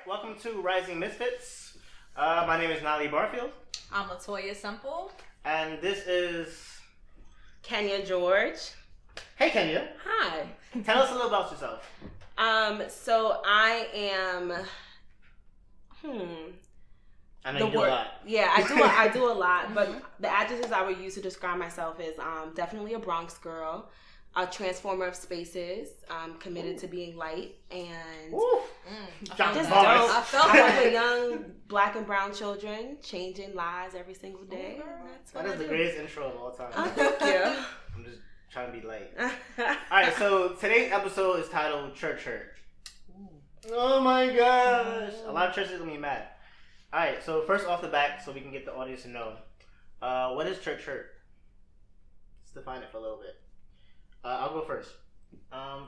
welcome to Rising Misfits. My name is Nali Barfield. I'm Latoya Semple. And this is... Kenya George. Hey, Kenya. Hi. Tell us a little about yourself. So I am... I know you do a lot. Yeah, I do a lot, but the adjectives I would use to describe myself is definitely a Bronx girl, a transformer of spaces, committed to being light, and just dope. I work with young black and brown children, changing lives every single day. That is the greatest intro of all time. Thank you. I'm just trying to be light. Alright, so today's episode is titled Church Hurt. Oh my gosh. A lot of churches are going to be mad. Alright, so first off the bat, so we can get the audience to know, what is church hurt? Let's define it for a little bit. I'll go first.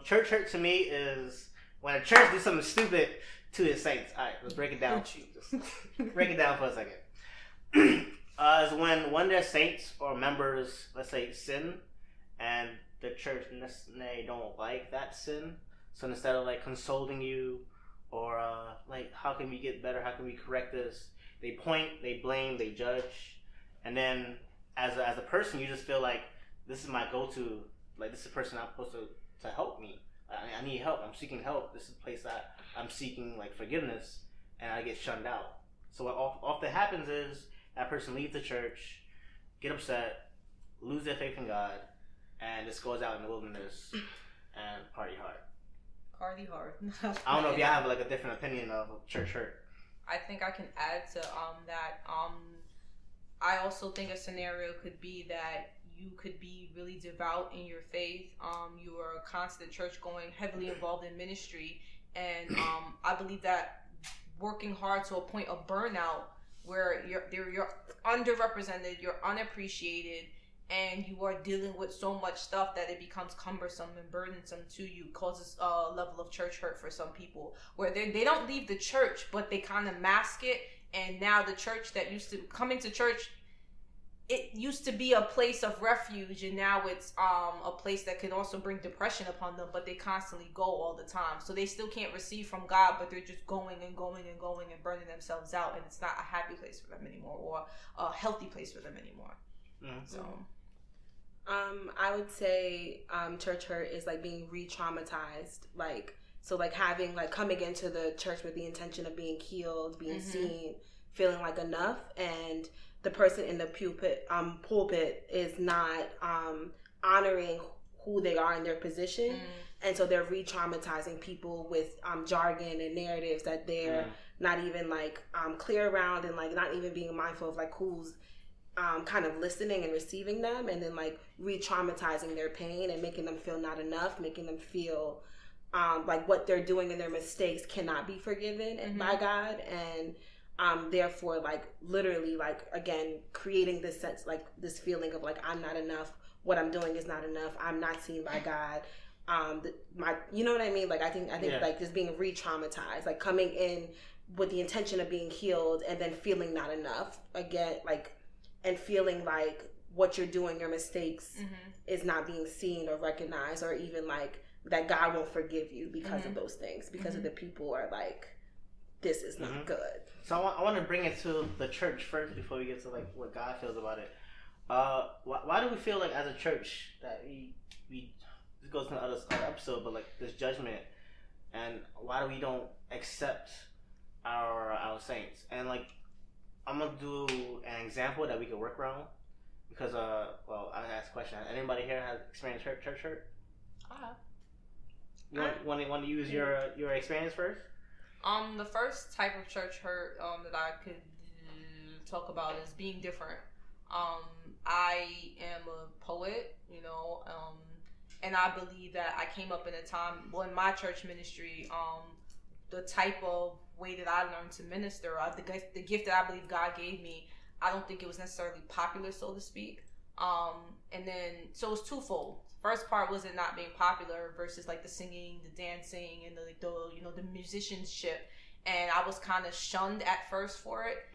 Church hurt to me is when a church does something stupid to its saints. Alright, let's break it down. Just break it down for a second. Is when one of their saints or members, let's say, sin, and the church they don't like that sin. So instead of like consoling you, or like, how can we get better? How can we correct this? They point, they blame, they judge, and then as a person, you just feel like this is my go-to. Like, this is the person I'm supposed to help me. I need help. I'm seeking help. This is the place that I'm seeking like forgiveness, and I get shunned out. So what often happens is that person leaves the church, get upset, lose their faith in God, and just goes out in the wilderness and party hard. Party hard. I don't know if y'all have like a different opinion of church hurt. I think I can add to that. I also think a scenario could be that you could be really devout in your faith. You are a constant church going, heavily involved in ministry, and I believe that working hard to a point of burnout where you're underrepresented, you're unappreciated, and you are dealing with so much stuff that it becomes cumbersome and burdensome to you, causes a level of church hurt for some people, where they don't leave the church, but they kind of mask it. And now the church that used to come into church, it used to be a place of refuge, and now it's a place that can also bring depression upon them, but they constantly go all the time. So they still can't receive from God, but they're just going and going and going and burning themselves out, and it's not a happy place for them anymore, or a healthy place for them anymore. So I would say church hurt is like being re-traumatized, like having like coming into the church with the intention of being healed, being seen, feeling like enough, and the person in the pulpit is not honoring who they are in their position, and so they're re-traumatizing people with jargon and narratives that they're not even like clear around, and like not even being mindful of like who's kind of listening and receiving them, and then like re-traumatizing their pain and making them feel not enough, making them feel like what they're doing and their mistakes cannot be forgiven by God, and therefore like literally like again creating this sense, like this feeling of like I'm not enough, what I'm doing is not enough, I'm not seen by God, you know what I mean? Like I think like just being re-traumatized, like coming in with the intention of being healed and then feeling not enough again, like, and feeling like what you're doing, your mistakes, is not being seen or recognized, or even like that God won't forgive you because of those things, because of the people are like, this is not good. So I want to bring it to the church first before we get to like what God feels about it. Why do we feel like as a church that we this goes to the other episode, but like this judgment, and why do we don't accept our saints? And like, I'm gonna do an example that we can work around, because well, I asked a question. Anybody here has experienced church hurt? You want to use your experience first? The first type of church hurt that I could talk about is being different. I am a poet, and I believe that I came up in a time, well, in my church ministry, the type of way that I learned to minister, the gift that I believe God gave me, I don't think it was necessarily popular, so to speak. And then, so it's twofold. First part was it not being popular versus like the singing, the dancing, and the musicianship. And I was kind of shunned at first for it,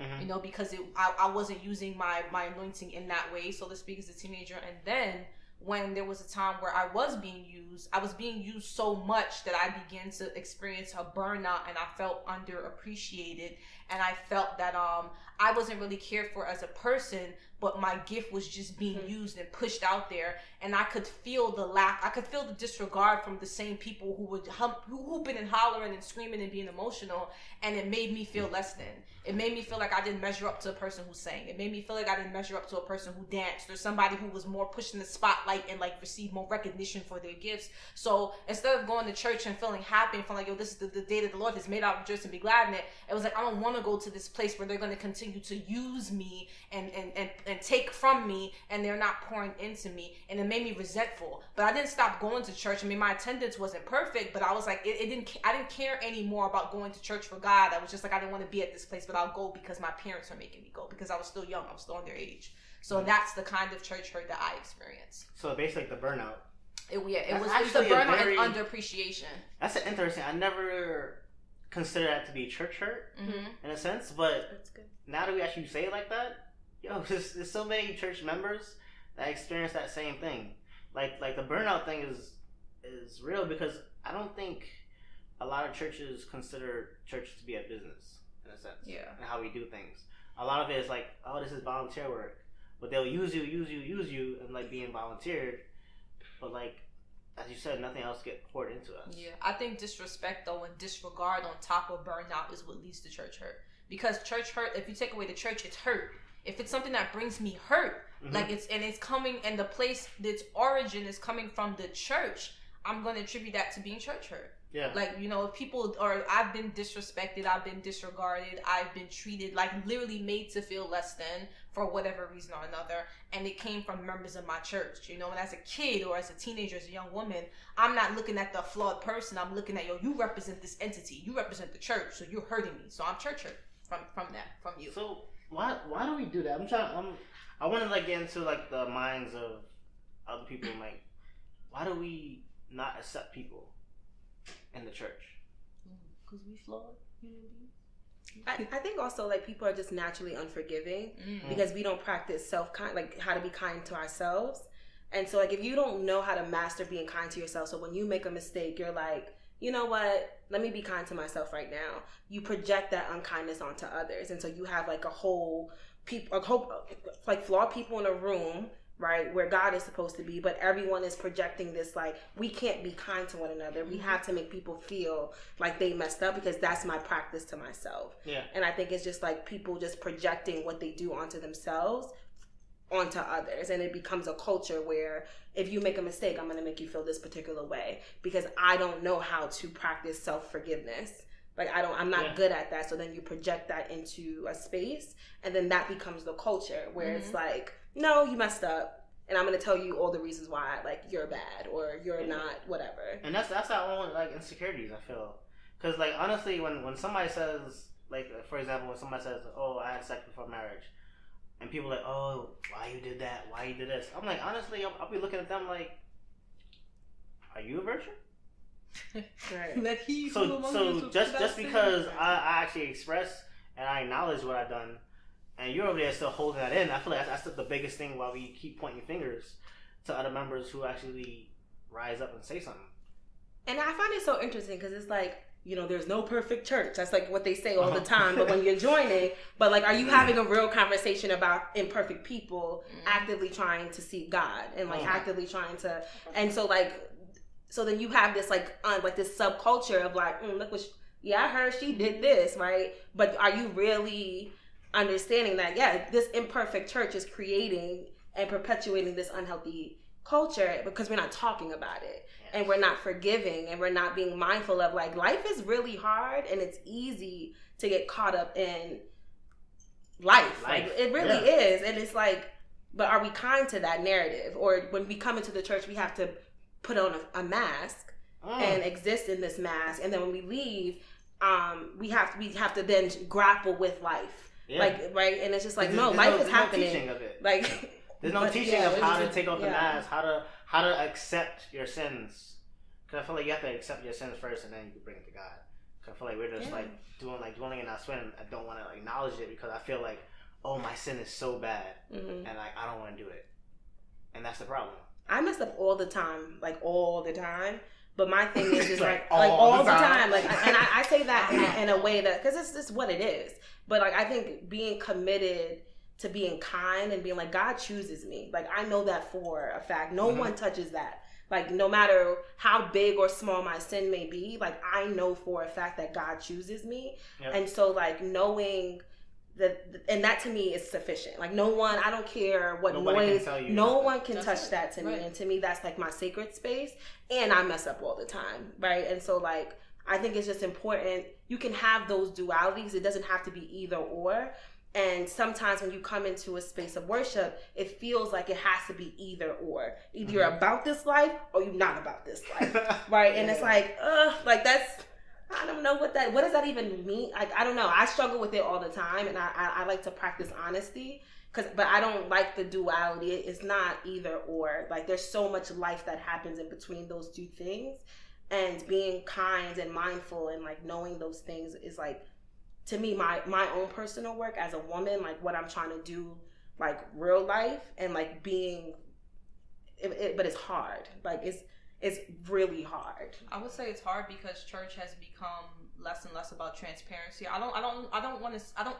because I wasn't using my anointing in that way, so to speak, as a teenager. And then when there was a time where I was being used. I was being used so much that I began to experience a burnout, and I felt underappreciated, and I felt that I wasn't really cared for as a person, but my gift was just being used and pushed out there, and I could feel the lack. I could feel the disregard from the same people who would hooping and hollering and screaming and being emotional, and it made me feel less than. It made me feel like I didn't measure up to a person who sang. It made me feel like I didn't measure up to a person who danced, or somebody who was more pushed in the spotlight and like received more recognition for their gifts. So instead of going to church and feeling happy and feeling like, yo, this is the day that the Lord has made, I'll rejoice and be glad in it. It was like, I don't want to go to this place where they're going to continue to use me and take from me, and they're not pouring into me. And it made me resentful. But I didn't stop going to church. I mean, my attendance wasn't perfect, but I was like, I didn't care anymore about going to church for God. I was just like, I didn't want to be at this place, but I'll go because my parents are making me go, because I was still young. I was still underage. So that's the kind of church hurt that I experienced. So basically, the burnout. It was the burnout and underappreciation. That's interesting. I never considered that to be church hurt in a sense, but That's good. now that we actually say it like that, there's so many church members that experience that same thing. Like the burnout thing is real, because I don't think a lot of churches consider church to be a business in a sense. Yeah. And how we do things. A lot of it is like, oh, this is volunteer work. But they'll use you and like being volunteered. But like, as you said, nothing else get poured into us. Yeah, I think disrespect though and disregard on top of burnout is what leads to church hurt. Because church hurt, if you take away the church, it's hurt. If it's something that brings me hurt, like it's coming, and the place, its origin is coming from the church, I'm going to attribute that to being church hurt. Yeah. Like, if people, or I've been disrespected, I've been disregarded, I've been treated, like literally made to feel less than for whatever reason or another. And it came from members of my church, and as a kid or as a teenager, as a young woman, I'm not looking at the flawed person. I'm looking at, you represent this entity. You represent the church. So you're hurting me. So I'm church hurt from you. So why do we do that? I want to like get into like the minds of other people. Like, why do we not accept people in the church? Because we flawed human beings. I think also like people are just naturally unforgiving because we don't practice like how to be kind to ourselves. And so like if you don't know how to master being kind to yourself, so when you make a mistake, you're like, you know what, let me be kind to myself right now. You project that unkindness onto others. And so you have like like flawed people in a room, right, where God is supposed to be, but everyone is projecting this like, we can't be kind to one another. We have to make people feel like they messed up because that's my practice to myself. Yeah. And I think it's just like people just projecting what they do onto themselves onto others, and it becomes a culture where if you make a mistake, I'm going to make you feel this particular way because I don't know how to practice self-forgiveness. Like I'm not good at that. So then you project that into a space, and then that becomes the culture where it's like, no, you messed up, and I'm gonna tell you all the reasons why, like you're bad or you're not whatever. And that's our own like insecurities, I feel, because like honestly, when somebody says, like for example, when somebody says, oh, I had sex before marriage, and people are like, oh, why you did that, why you did this, I'm like, honestly, I'll be looking at them like, are you a virgin? Right. So just because I actually express and I acknowledge what I've done, and you're over there still holding that in, I feel like that's the biggest thing why we keep pointing fingers to other members who actually rise up and say something. And I find it so interesting because it's like, there's no perfect church. That's like what they say all the time. But when you're joining, but like, are you having a real conversation about imperfect people actively trying to seek God and like actively trying to, and so like, so then you have this like this subculture of like, look what, I heard she did this, right? But are you really understanding that, this imperfect church is creating and perpetuating this unhealthy culture because we're not talking about it and we're not forgiving and we're not being mindful of like life is really hard and it's easy to get caught up in life. Like it really is. And it's like, but are we kind to that narrative? Or when we come into the church, we have to put on a mask and exist in this mask, and then when we leave, we have to then grapple with life, like right, and it's just like life is happening. No teaching of it. Like there's no teaching of how to take off the mask, how to accept your sins. Because I feel like you have to accept your sins first, and then you can bring it to God. Because I feel like we're just like dwelling in our sin. I don't want to acknowledge it because I feel like, oh, my sin is so bad, and like I don't want to do it, and that's the problem. I mess up all the time, like all the time. But my thing is just like all all the the time. time. Like, and I say that in a way that, because it's just what it is. But like, I think being committed to being kind and being like, God chooses me. Like, I know that for a fact. No one touches that. Like, no matter how big or small my sin may be, like, I know for a fact that God chooses me. Yep. And so, like, knowing that, and that to me is sufficient. Like, no one, I don't care what noise, no one can touch that to me. And to me, that's like my sacred space. And I mess up all the time, right? And so, like, I think it's just important. You can have those dualities. It doesn't have to be either or. And sometimes when you come into a space of worship, it feels like it has to be either or. Either you're about this life or you're not about this life, right? And it's like that's, I don't know what does that even mean? Like, I don't know. I struggle with it all the time, and I like to practice honesty, but I don't like the duality. It's not either or. Like, there's so much life that happens in between those two things, and being kind and mindful and like knowing those things is like, to me, my own personal work as a woman, like what I'm trying to do, like real life, and like being, but it's hard. Like it's really hard. I would say it's hard because church has become less and less about transparency. I don't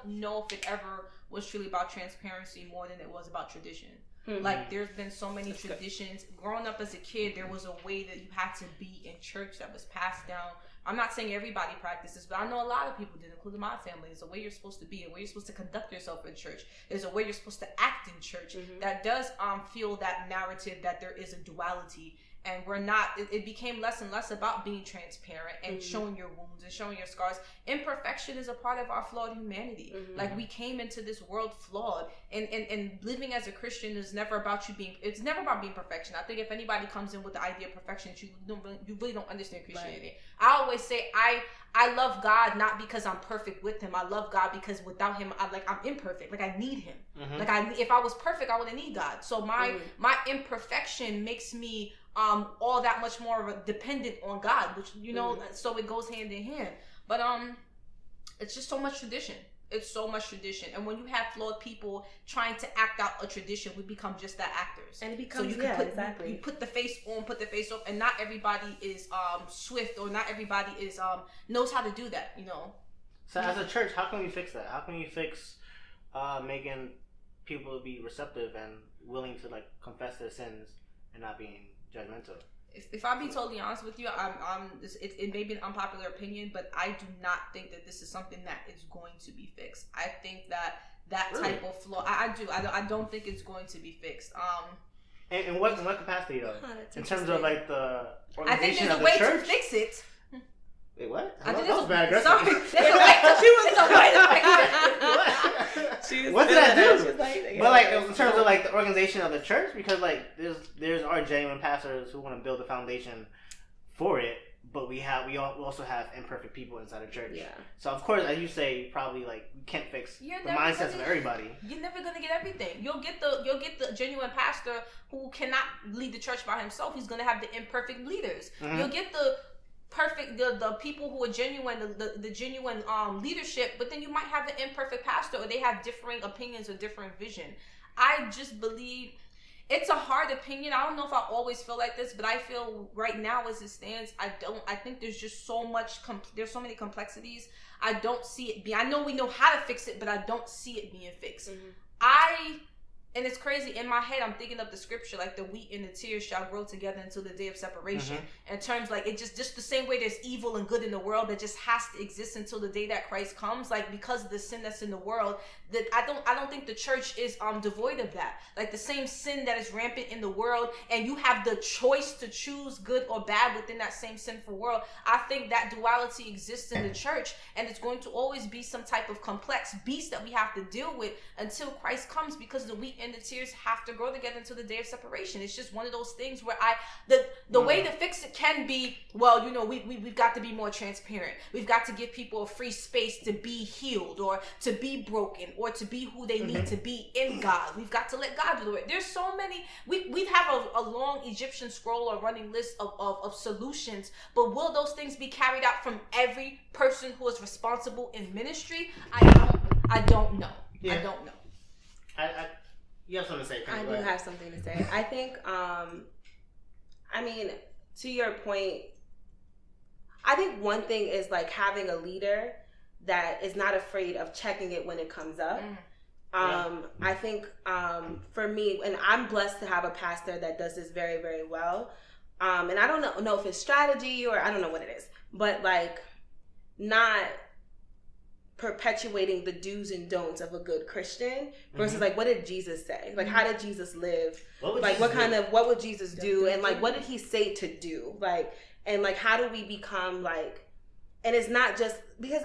know if it ever was truly about transparency more than it was about tradition. Mm-hmm. Like, there's been so many traditions. Growing up as a kid, there was a way that you had to be in church that was passed down. I'm not saying everybody practices, but I know a lot of people did, including my family. There's a way you're supposed to be, a way you're supposed to conduct yourself in church. There's a way you're supposed to act in church that does feel that narrative that there is a duality. And we're not, it became less and less about being transparent and showing your wounds and showing your scars. Imperfection is a part of our flawed humanity. Like, we came into this world flawed, and living as a Christian is never about it's never about being perfection. I think if anybody comes in with the idea of perfection, you really don't understand Christianity. Right. I always say, I love God not because I'm perfect with him. I love God because without him, I'm imperfect. Like, I need him. Like, if I was perfect, I wouldn't need God. So my imperfection makes me all that much more dependent on God, which, so it goes hand in hand. But it's just so much tradition. It's so much tradition. And when you have flawed people trying to act out a tradition, we become just that actors. And it becomes, so you put the face on, put the face off, and not everybody is swift, or not everybody is knows how to do that, So as a church, how can we fix that? How can we fix making people be receptive and willing to like confess their sins and not being judgmental? If I be totally honest with you, it may be an unpopular opinion, but I do not think that this is something that is going to be fixed. I think that type of flaw, I don't think it's going to be fixed. In what capacity though? In terms of like the organization of the church? I think there's a way to fix it. Wait, what? I think that was bad aggressive. Sorry, there's a way to fix it. What did I do? But like in terms of like the organization of the church, because like there's our genuine pastors who want to build a foundation for it, but we also have imperfect people inside the church. Yeah. So of course, as you say, probably like we can't fix the mindsets of everybody. You're never gonna get everything. You'll get the genuine pastor who cannot lead the church by himself. He's gonna have the imperfect leaders. You'll get the people who are genuine, the genuine leadership, but then you might have the imperfect pastor, or they have differing opinions or different vision. I just believe it's a hard opinion. I don't know if I always feel like this, but I feel right now as it stands, I think there's just so much, there's so many complexities. I don't see it I know we know how to fix it, but I don't see it being fixed. And it's crazy. In my head, I'm thinking of the scripture, like the wheat and the tears shall grow together until the day of separation. In terms like it just the same way there's evil and good in the world that just has to exist until the day that Christ comes. Like, because of the sin that's in the world, that I don't think the church is devoid of that. Like, the same sin that is rampant in the world, and you have the choice to choose good or bad within that same sinful world. I think that duality exists in the church, and it's going to always be some type of complex beast that we have to deal with until Christ comes, because the wheat and the tears have to grow together until the day of separation. It's just one of those things where the way to fix it can be, well, we've got to be more transparent. We've got to give people a free space to be healed, or to be broken, or to be who they need to be in God. We've got to let God do it. There's so many. We have a long Egyptian scroll or running list of solutions, but will those things be carried out from every person who is responsible in ministry? I don't know. Yeah. I don't know. You have something to say, I do have something to say. I think I mean, to your point, I think one thing is like having a leader that is not afraid of checking it when it comes up. I think for me, and I'm blessed to have a pastor that does this very, very well. And I don't know if it's strategy or I don't know what it is, but like not perpetuating the do's and don'ts of a good Christian versus like what did Jesus say? Like how did Jesus live? What would Jesus do? And like what did he say to do? Like and like how do we become like, and it's not just because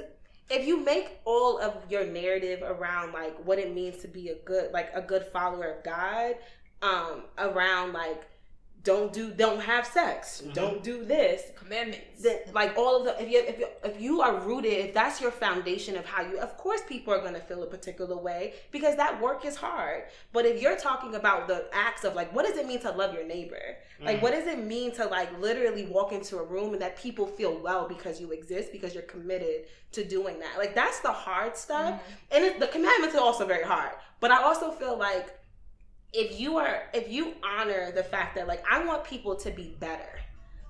if you make all of your narrative around like what it means to be a good follower of God, around like don't have sex, don't do this, commandments, like all of the if you are rooted, if that's your foundation of how you, of course people are going to feel a particular way because that work is hard. But if you're talking about the acts of like what does it mean to love your neighbor, like what does it mean to like literally walk into a room and that people feel well because you exist, because you're committed to doing that, like that's the hard stuff. And the commandments are also very hard, but I also feel like if you honor the fact that like I want people to be better,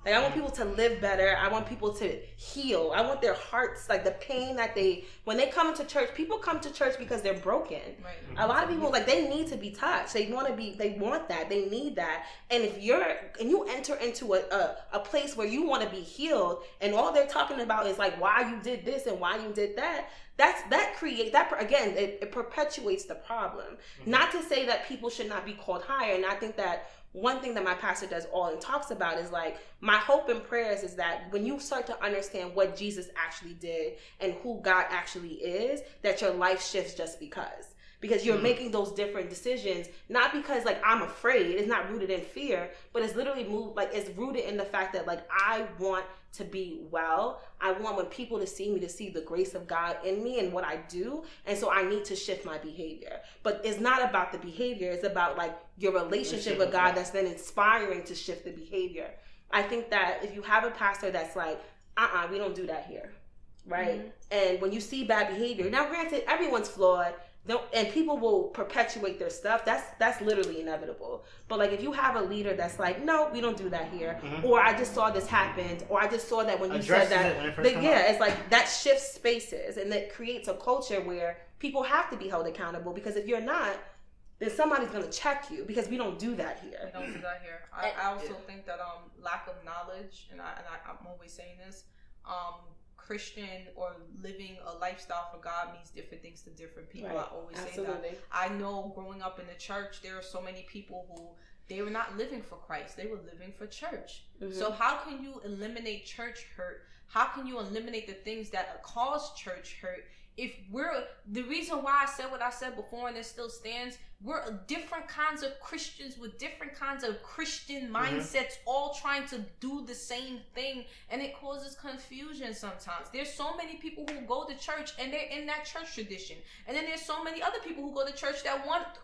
like I want people to live better, I want people to heal, I want their hearts, like the pain that when they come to church, people come to church because they're broken. A lot of people like they need to be touched, they want that, they need that. And if you enter into a place where you want to be healed and all they're talking about is like why you did this and why you did that, it perpetuates the problem. Not to say that people should not be called higher. And I think that one thing that my pastor does and talks about is like my hope and prayers is that when you start to understand what Jesus actually did and who God actually is, that your life shifts just because you're making those different decisions, not because like I'm afraid. It's not rooted in fear, but it's literally it's rooted in the fact that like I want to be well. I want when people to see the grace of God in me and what I do. And so I need to shift my behavior. But it's not about the behavior. It's about like your relationship with God that's then inspiring to shift the behavior. I think that if you have a pastor that's like, we don't do that here. Right? And when you see bad behavior, now granted, everyone's flawed. And people will perpetuate their stuff. That's literally inevitable. But like if you have a leader that's like, no, we don't do that here, or I just saw this happen, or I just saw that when you said that, it's like that shifts spaces and that creates a culture where people have to be held accountable, because if you're not, then somebody's gonna check you, because we don't do that here. We don't do that here. I also think that lack of knowledge, and I'm always saying this, Christian or living a lifestyle for God means different things to different people. I always say that. I know growing up in the church, there are so many people who they were not living for Christ. They were living for church. So how can you eliminate church hurt? How can you eliminate the things that cause church hurt? If the reason why I said what I said before, and it still stands, we're different kinds of Christians with different kinds of Christian mindsets, all trying to do the same thing, and it causes confusion sometimes. There's so many people who go to church and they're in that church tradition, and then there's so many other people who go to church that want the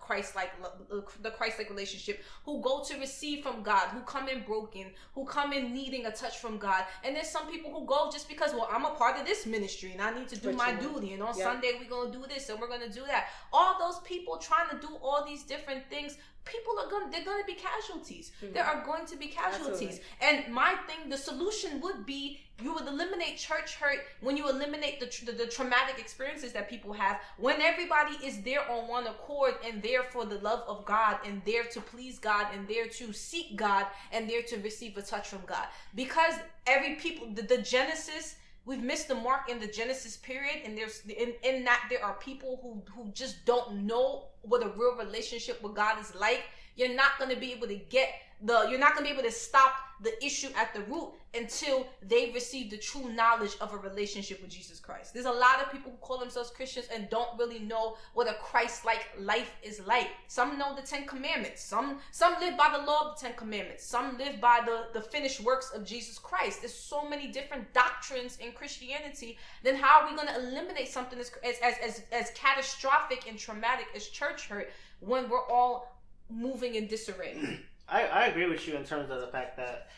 Christ-like relationship, who go to receive from God, who come in broken, who come in needing a touch from God, and there's some people who go just because, well, I'm a part of this ministry and I need to do my duty, and on Sunday we're going to do this and we're going to do that. All those people trying to do all these different things, they're going to be casualties. There are going to be casualties. And my thing, the solution would be, you would eliminate church hurt when you eliminate the traumatic experiences that people have, when everybody is there on one accord and there for the love of God and there to please God and there to seek God and there to receive a touch from God. Because the Genesis, we've missed the mark in the Genesis period, and there's in that there are people who just don't know what a real relationship with God is like. You're not going to be able to stop the issue at the root until they receive the true knowledge of a relationship with Jesus Christ. There's a lot of people who call themselves Christians and don't really know what a Christ-like life is like. Some know the 10 Commandments. Some live by the law of the 10 Commandments. Some live by the finished works of Jesus Christ. There's so many different doctrines in Christianity. Then how are we going to eliminate something as catastrophic and traumatic as church hurt when we're all moving in disarray? I agree with you in terms of the fact that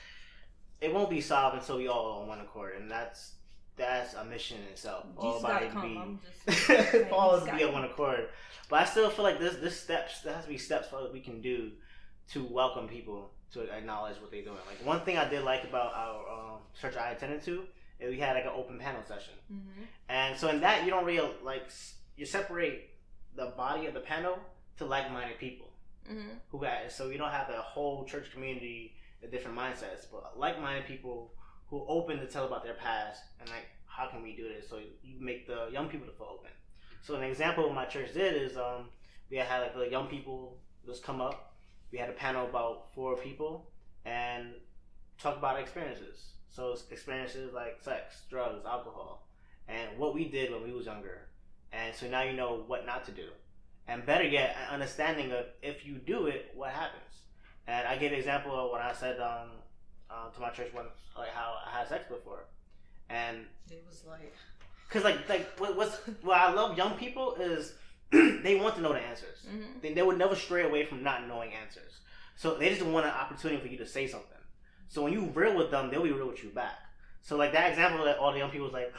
it won't be solved until we all on one accord, and that's a mission in itself. All about all to be on one accord. But I still feel like there has to be steps we can do to welcome people to acknowledge what they're doing. Like one thing I did like about our church I attended to is we had like an open panel session, and so in that you don't really you separate the body of the panel to like-minded people who got so you don't have the whole church community with different mindsets, but like-minded people who are open to tell about their past and like how can we do this. So you make the young people to feel open. So an example of my church did is we had like the young people just come up. We had a panel about 4 people and talk about experiences. So experiences like sex, drugs, alcohol, and what we did when we was younger. And so now you know what not to do. And better yet, an understanding of if you do it, what happens. And I gave an example of when I said to my church when like how I had sex before. And it was like, cause what I love young people is they want to know the answers. They would never stray away from not knowing answers. So they just want an opportunity for you to say something. So when you real with them, they'll be real with you back. So like that example that all the young people was like,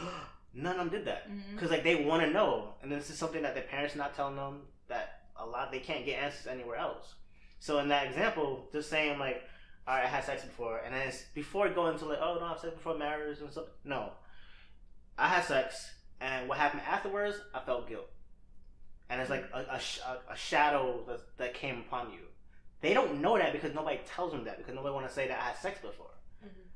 none of them did that because like they want to know, and this is something that their parents not telling them that a lot they can't get answers anywhere else. So in that example, just saying like, all right, I had sex before, and then it's before going into like, oh no, I had sex before marriage and stuff. No, I had sex, and what happened afterwards, I felt guilt. And it's like a shadow that came upon you. They don't know that because nobody tells them that because nobody want to say that I had sex before.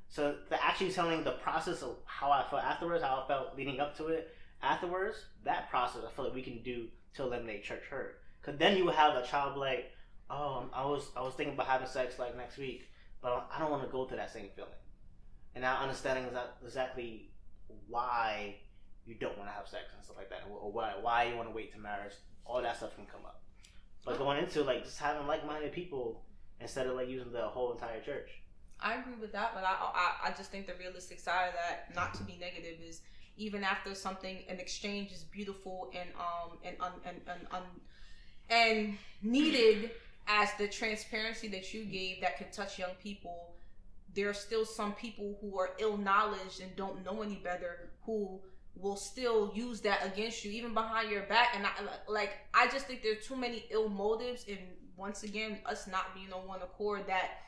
So the actually telling the process of how I felt afterwards, how I felt leading up to it afterwards, that process I feel like we can do to eliminate church hurt. Because then you have a child like, oh, I was thinking about having sex like next week, but I don't want to go through that same feeling. And now understanding exactly why you don't want to have sex and stuff like that, or why you want to wait to marriage, all that stuff can come up. But going into like just having like-minded people instead of like using the whole entire church. I agree with that, but I just think the realistic side of that, not to be negative, is even after an exchange is beautiful and needed as the transparency that you gave that could touch young people, there are still some people who are ill-knowledged and don't know any better who will still use that against you, even behind your back. And I just think there are too many ill motives, and once again, us not being on one accord that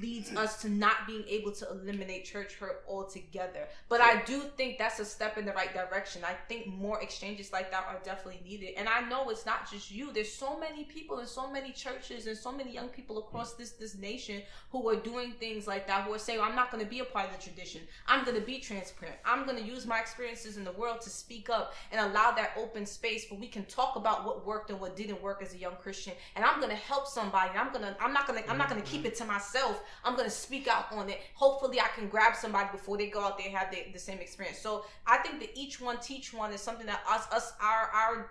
leads us to not being able to eliminate church hurt altogether. But I do think that's a step in the right direction. I think more exchanges like that are definitely needed. And I know it's not just you. There's so many people and so many churches and so many young people across this nation who are doing things like that, who are saying, I'm not going to be a part of the tradition. I'm going to be transparent. I'm going to use my experiences in the world to speak up and allow that open space where we can talk about what worked and what didn't work as a young Christian. And I'm going to help somebody. I'm not going to keep it to myself. I'm going to speak out on it. Hopefully I can grab somebody before they go out there and have the same experience. So I think that each one teach one is something that our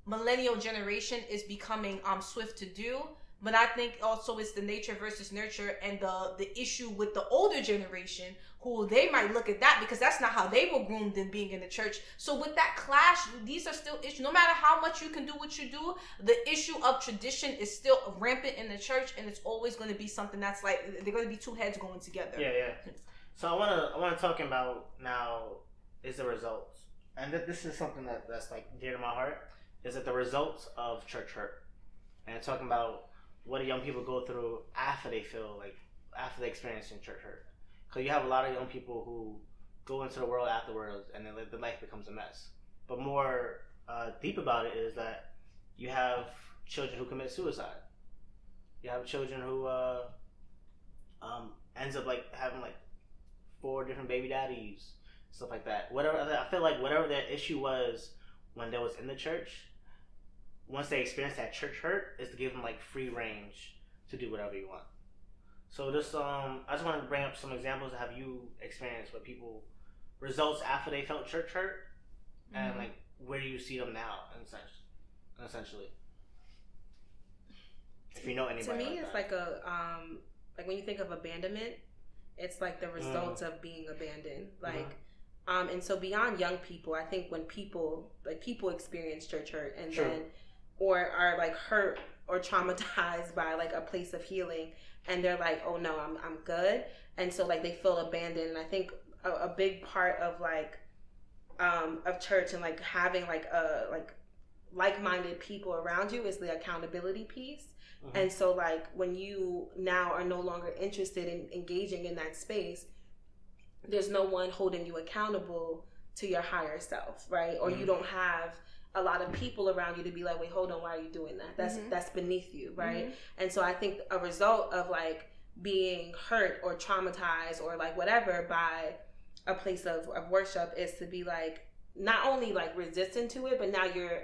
millennial generation is becoming swift to do. But I think also it's the nature versus nurture and the issue with the older generation who they might look at that because that's not how they were groomed in being in the church. So with that clash, these are still issues. No matter how much you can do what you do, the issue of tradition is still rampant in the church, and it's always going to be something that's like, they're going to be two heads going together. Yeah. So I want to talk about now is the results. And this is something that's like dear to my heart, is that the results of church hurt. And talking about what do young people go through after they experience church hurt. Because you have a lot of young people who go into the world afterwards and then the life becomes a mess. But more deep about it is that you have children who commit suicide. You have children who ends up like having like 4 different baby daddies, stuff like that. I feel like whatever their issue was when they was in the church, once they experience that church hurt, is to give them like free range to do whatever you want. So this, I just wanted to bring up some examples of have you experienced with people results after they felt church hurt, and like where do you see them now, essentially. If you know anybody. To me, like it's that. like like when you think of abandonment, it's like the results of being abandoned. Like, and so beyond young people, I think when people experience church hurt and then, or are like hurt or traumatized by like a place of healing, and they're like, oh no, I'm good, and so like they feel abandoned. And I think a big part of like of church and like having like like-minded people around you is the accountability piece. And so like when you now are no longer interested in engaging in that space, there's no one holding you accountable to your higher self, right? Or you don't have a lot of people around you to be like, wait, hold on, why are you doing that? That's beneath you, right? And so I think a result of like being hurt or traumatized or like whatever by a place of worship is to be like not only like resistant to it, but now you're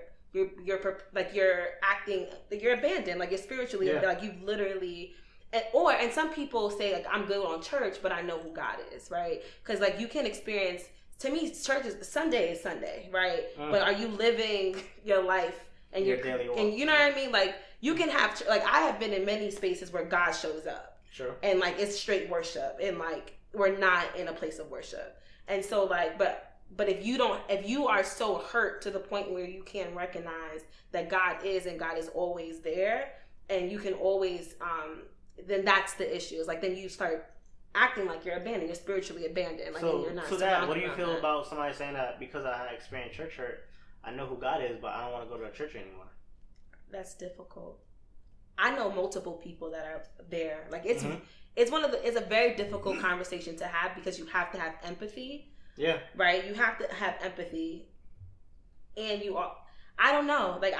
acting like you're abandoned, like you're spiritually like you've literally. And some people say like I'm good on church, but I know who God is, right? Because like you can experience. To me, church is Sunday, right? But are you living your life and your daily walk? And you know what I mean? Like you can have like I have been in many spaces where God shows up, and like it's straight worship, and like we're not in a place of worship, and so like but if you are so hurt to the point where you can't recognize that God is and God is always there, and you can always then that's the issue. It's like then you start acting like you're abandoned, you're spiritually abandoned. Like you're not. So that, what do you feel about somebody saying that because I had experienced church hurt, I know who God is, but I don't want to go to a church anymore? That's difficult. I know multiple people that are there. Like it's a very difficult conversation to have because you have to have empathy. Yeah. Right? You have to have empathy. And I don't know. Like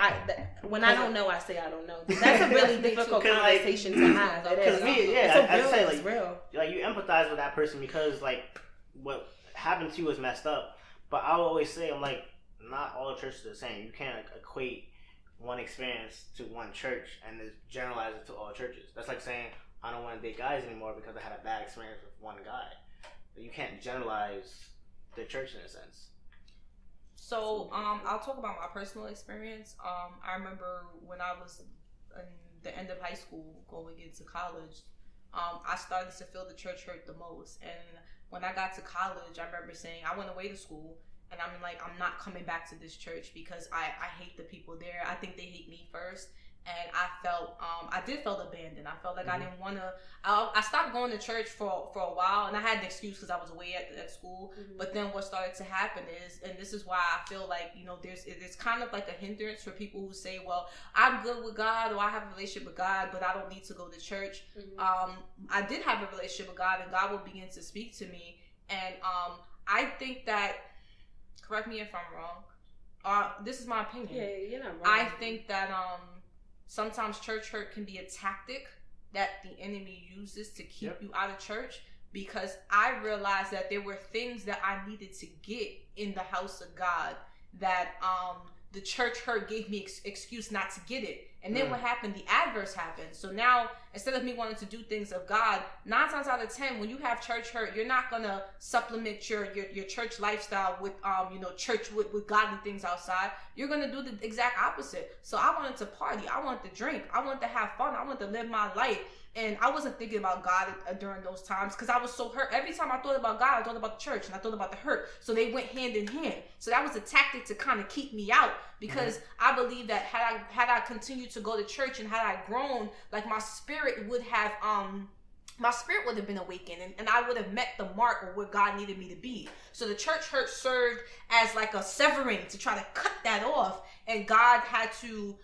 when I don't know, I say I don't know. That's a really difficult conversation to have. Because I say like real. Like you empathize with that person because like what happened to you was messed up. But I always say I'm like not all churches are the same. You can't equate one experience to one church and just generalize it to all churches. That's like saying I don't want to date guys anymore because I had a bad experience with one guy. You can't generalize the church in a sense. So, I'll talk about my personal experience. I remember when I was in the end of high school going into college, I started to feel the church hurt the most. And when I got to college, I remember saying, I went away to school, and I'm like, I'm not coming back to this church because I hate the people there. I think they hate me first. And I did feel abandoned. I felt like I didn't want to. I stopped going to church for a while, and I had an excuse because I was away at school. But then what started to happen is, and this is why I feel like there's kind of like a hindrance for people who say, well, I'm good with God or I have a relationship with God, but I don't need to go to church. I did have a relationship with God, and God will begin to speak to me. And I think that, correct me if I'm wrong. This is my opinion. Yeah, you're not wrong. I think that sometimes church hurt can be a tactic that the enemy uses to keep you out of church, because I realized that there were things that I needed to get in the house of God that the church hurt gave me excuse not to get it. And then what happened? The adverse happened. So now, instead of me wanting to do things of God, 9 times out of 10, when you have church hurt, you're not going to supplement your church lifestyle with, church with godly things outside. You're going to do the exact opposite. So I wanted to party. I wanted to drink. I wanted to have fun. I wanted to live my life. And I wasn't thinking about God during those times because I was so hurt. Every time I thought about God, I thought about the church and I thought about the hurt. So they went hand in hand. So that was a tactic to kind of keep me out, because I believe that had I continued to go to church and had I grown, like my spirit would have been awakened, and I would have met the mark of where God needed me to be. So the church hurt served as like a severing to try to cut that off, and God had to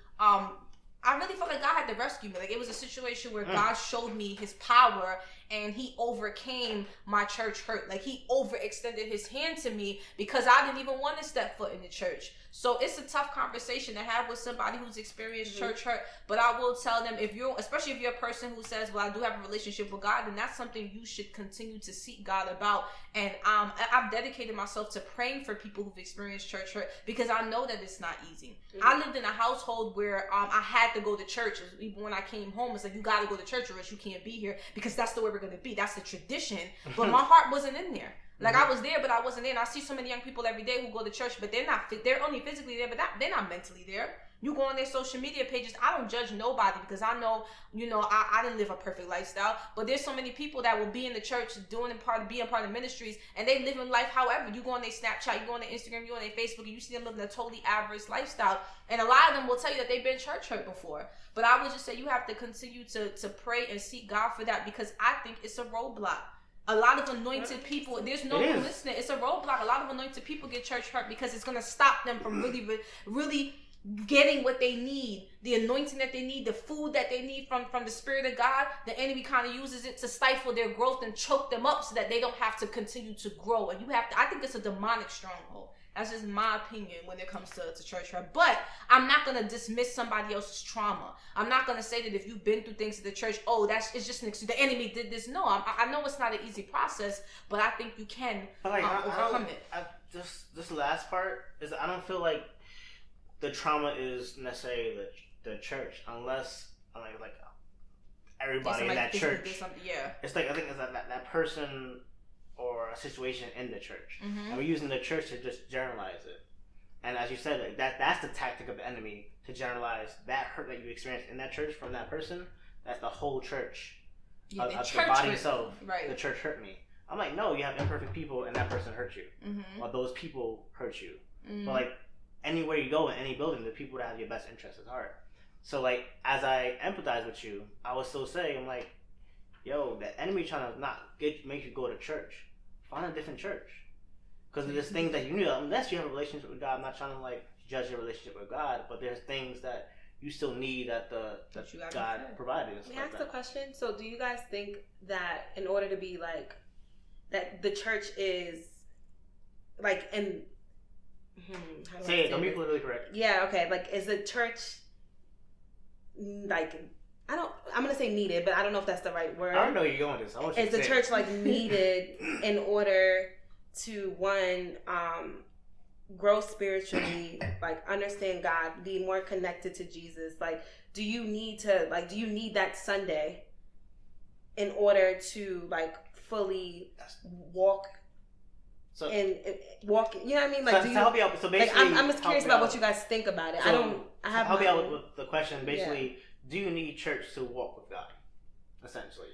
I really felt like God had to rescue me. Like it was a situation where God showed me his power and he overcame my church hurt. Like he overextended his hand to me because I didn't even want to step foot in the church. So it's a tough conversation to have with somebody who's experienced church hurt. But I will tell them, especially if you're a person who says, well, I do have a relationship with God, then that's something you should continue to seek God about. And I've dedicated myself to praying for people who've experienced church hurt because I know that it's not easy. I lived in a household where I had to go to church. Even when I came home, it's like, you got to go to church or else you can't be here because that's the way we're going to be. That's the tradition. But my heart wasn't in there. Like I was there, but I wasn't there. And I see so many young people every day who go to church, but they're only physically there, but they're not mentally there. You go on their social media pages. I don't judge nobody because I know, I didn't live a perfect lifestyle, but there's so many people that will be in the church being part of ministries, and they live in life however. You go on their Snapchat, you go on their Instagram, you go on their Facebook, and you see them living a totally average lifestyle. And a lot of them will tell you that they've been church hurt before. But I would just say you have to continue to pray and seek God for that, because I think it's a roadblock. A lot of anointed people, there's no listening. It's a roadblock. A lot of anointed people get church hurt because it's going to stop them from really getting what they need, the anointing that they need, the food that they need from the Spirit of God, the enemy kind of uses it to stifle their growth and choke them up so that they don't have to continue to grow. And I think it's a demonic stronghold. That's just my opinion when it comes to church hurt. But I'm not going to dismiss somebody else's trauma. I'm not going to say that if you've been through things at the church, it's just an excuse. The enemy did this. No, I know it's not an easy process, but I think you can overcome it. This last part is I don't feel like the trauma is necessarily the church, unless like everybody in that church. Yeah. It's like I think it's that person or a situation in the church, mm-hmm. and we're using the church to just generalize it. And as you said, like that's the tactic of the enemy, to generalize that hurt that you experienced in that church from that person. That's the whole church. Yeah, the body itself. Right. The church hurt me. I'm like, no, you have imperfect people, and that person hurt you, mm-hmm. or those people hurt you. Mm-hmm. But like anywhere you go in any building, the people that have your best interest at heart. So like as I empathize with you, I would still say, I'm like, yo, the enemy trying to not make you go to church. Find a different church. Because there's things that you need, unless you have a relationship with God. I'm not trying to like judge your relationship with God, but there's things that you still need that God provided. Let me ask the question. So do you guys think that in order to be like, that the church is like in... Say it, don't be politically correct. Yeah, okay. Like, is the church like... I'm gonna say needed, but I don't know if that's the right word. I don't know where you're going with this. Is the church like needed in order to grow spiritually, like understand God, be more connected to Jesus? Like, do you need that Sunday in order to like fully walk? So walk, you know what I mean? Like, so basically, like, I'm just curious about what you guys think about it. So, help me out with the question. Basically. Yeah. Do you need church to walk with God? Essentially,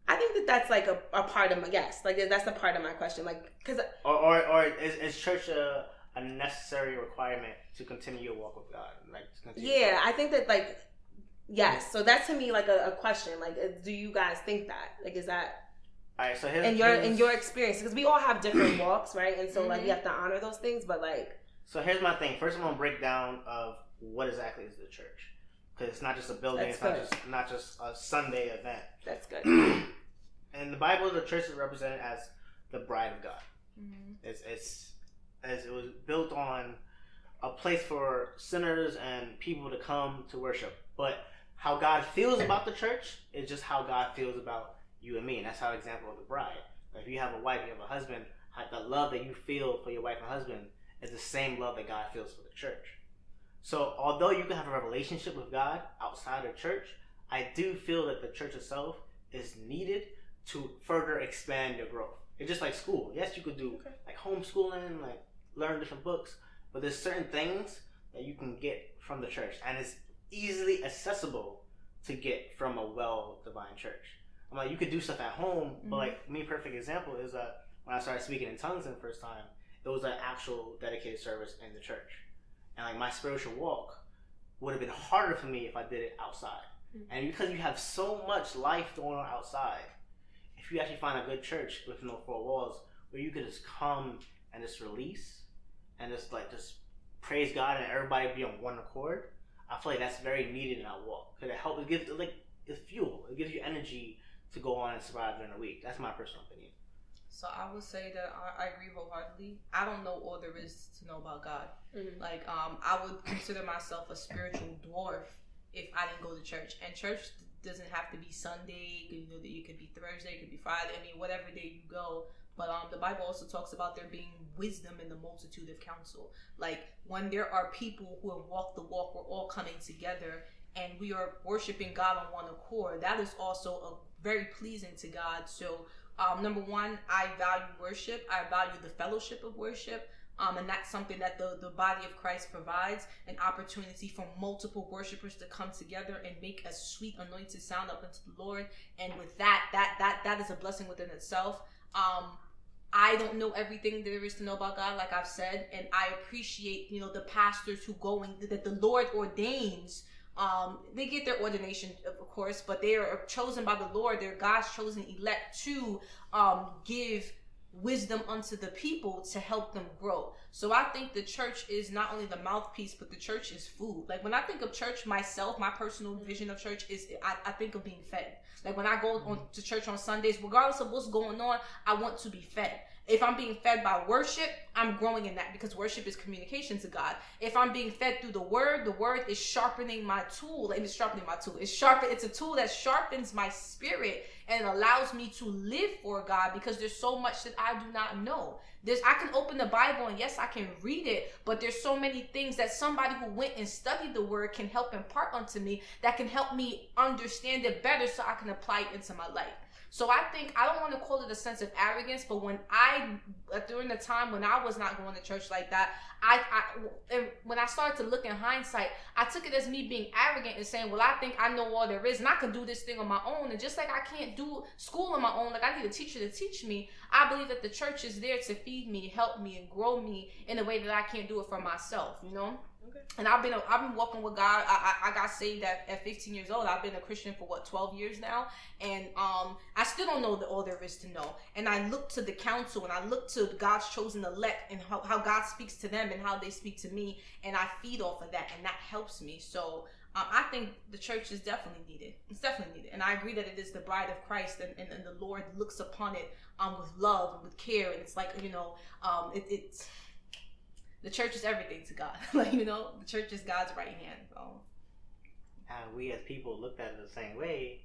I think that's like a part of my like that's a part of my question, like because or is church a necessary requirement to continue your walk with God? Yeah, I think that like yes. So that's to me like a question. Like, do you guys think that? Like, is that all right? So in your experience, because we all have different walks, right? And so mm-hmm. like we have to honor those things, but like. So here's my thing. First, I'm gonna break down of what exactly is the church. Because it's not just a building, it's not just a Sunday event. That's good. In the Bible, the church is represented as the bride of God. Mm-hmm. It was built on a place for sinners and people to come to worship. But how God feels about the church is just how God feels about you and me. And that's how example of the bride. Like if you have a wife, you have a husband, the love that you feel for your wife and husband is the same love that God feels for the church. So although you can have a relationship with God outside of church, I do feel that the church itself is needed to further expand your growth. It's just like school. Yes, you could do like homeschooling, like learn different books, but there's certain things that you can get from the church, and it's easily accessible to get from a well-defined church. I'm like, you could do stuff at home, mm-hmm. but like me, perfect example is when I started speaking in tongues in the first time, it was an actual dedicated service in the church. And like my spiritual walk would have been harder for me if I did it outside. Mm-hmm. And because you have so much life going on outside, if you actually find a good church with no four walls where you could just come and just release and just praise God and everybody be on one accord, I feel like that's very needed in our walk. Because it helps, it gives it's fuel. It gives you energy to go on and survive during the week. That's my personal opinion. So I would say that I agree wholeheartedly. I don't know all there is to know about God. Mm-hmm. Like, I would consider myself a spiritual dwarf if I didn't go to church. And church doesn't have to be Sunday. It could be Thursday, it could be Friday. I mean, whatever day you go. But the Bible also talks about there being wisdom in the multitude of counsel. Like, when there are people who have walked the walk, we're all coming together and we are worshiping God on one accord. That is also very pleasing to God. So, number one, I value worship. I value the fellowship of worship. And that's something that the body of Christ provides, an opportunity for multiple worshipers to come together and make a sweet anointed sound up unto the Lord. And with that is a blessing within itself. I don't know everything there is to know about God, like I've said, and I appreciate, the pastors who that the Lord ordains. They get their ordination, of course, but they are chosen by the Lord. They're God's chosen elect to give wisdom unto the people to help them grow. So I think the church is not only the mouthpiece, but the church is food. Like when I think of church myself, my personal vision of church is I think of being fed. Like when I go to church on Sundays, regardless of what's going on, I want to be fed. If I'm being fed by worship, I'm growing in that because worship is communication to God. If I'm being fed through the word is sharpening my tool. And it's sharpening my tool. It's a tool that sharpens my spirit and it allows me to live for God because there's so much that I do not know. I can open the Bible and yes, I can read it, but there's so many things that somebody who went and studied the word can help impart unto me that can help me understand it better so I can apply it into my life. So I think, I don't want to call it a sense of arrogance, but during the time when I was not going to church like that, and when I started to look in hindsight, I took it as me being arrogant and saying, well, I think I know all there is and I can do this thing on my own. And just like I can't do school on my own, like I need a teacher to teach me, I believe that the church is there to feed me, help me, and grow me in a way that I can't do it for myself, you know? Okay. And I've been walking with God. I got saved at 15 years old. I've been a Christian for 12 years now, and I still don't know all there is to know. And I look to the council, and I look to God's chosen elect, and how God speaks to them, and how they speak to me, and I feed off of that, and that helps me. So I think the church is definitely needed. It's definitely needed, and I agree that it is the bride of Christ, and the Lord looks upon it with love and with care, and it's like it's. The church is everything to God. The church is God's right hand. So. We as people looked at it the same way.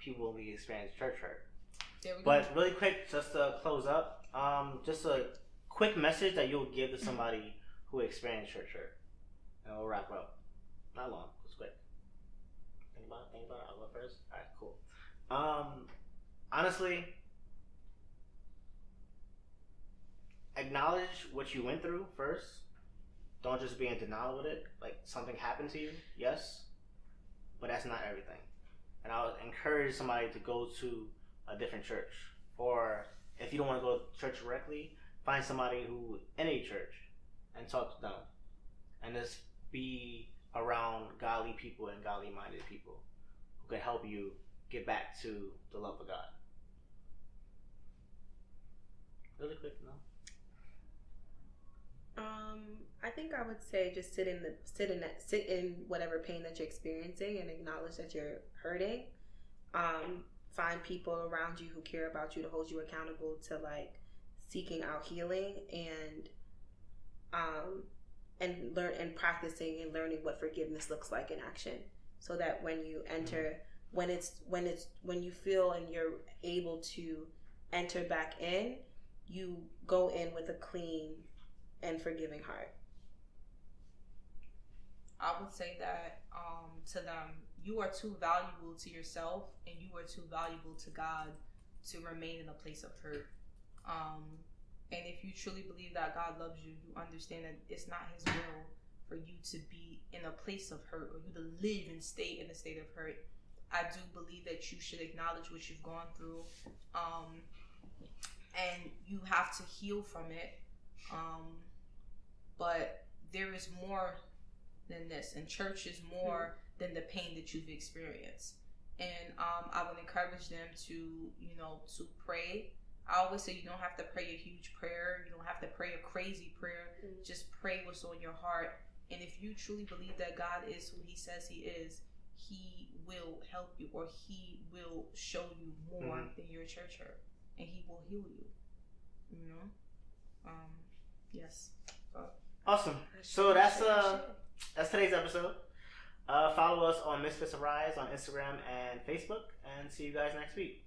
People only experience church hurt. There we go. But really quick, just to close up, just a quick message that you'll give to somebody who experienced church hurt. And we'll wrap up. Not long, just quick. Think about it. I'll go first. All right, cool. Honestly, acknowledge what you went through first. Don't just be in denial with it. Like, something happened to you, yes, but that's not everything. And I would encourage somebody to go to a different church. Or if you don't want to go to church directly, find somebody who in a church and talk to them. And just be around godly people and godly minded people who can help you get back to the love of God. Really quick, no? I think I would say just sit in whatever pain that you're experiencing and acknowledge that you're hurting. Find people around you who care about you to hold you accountable to seeking out healing and learn and practicing and learning what forgiveness looks like in action, so that when you enter, when you feel and you're able to enter back in, you go in with a clean and forgiving heart. I would say that to them, you are too valuable to yourself and you are too valuable to God to remain in a place of hurt. And if you truly believe that God loves you, you understand that it's not His will for you to be in a place of hurt or you to live and stay in a state of hurt. I do believe that you should acknowledge what you've gone through, and you have to heal from it. But there is more than this, and church is more than the pain that you've experienced. And I would encourage them to pray. I always say you don't have to pray a huge prayer. You don't have to pray a crazy prayer. Just pray what's on your heart. And if you truly believe that God is who He says He is, He will help you, or He will show you more than your church hurt, and He will heal you. Yes. Awesome. So that's today's episode. Follow us on Misfits Arise on Instagram and Facebook, and see you guys next week.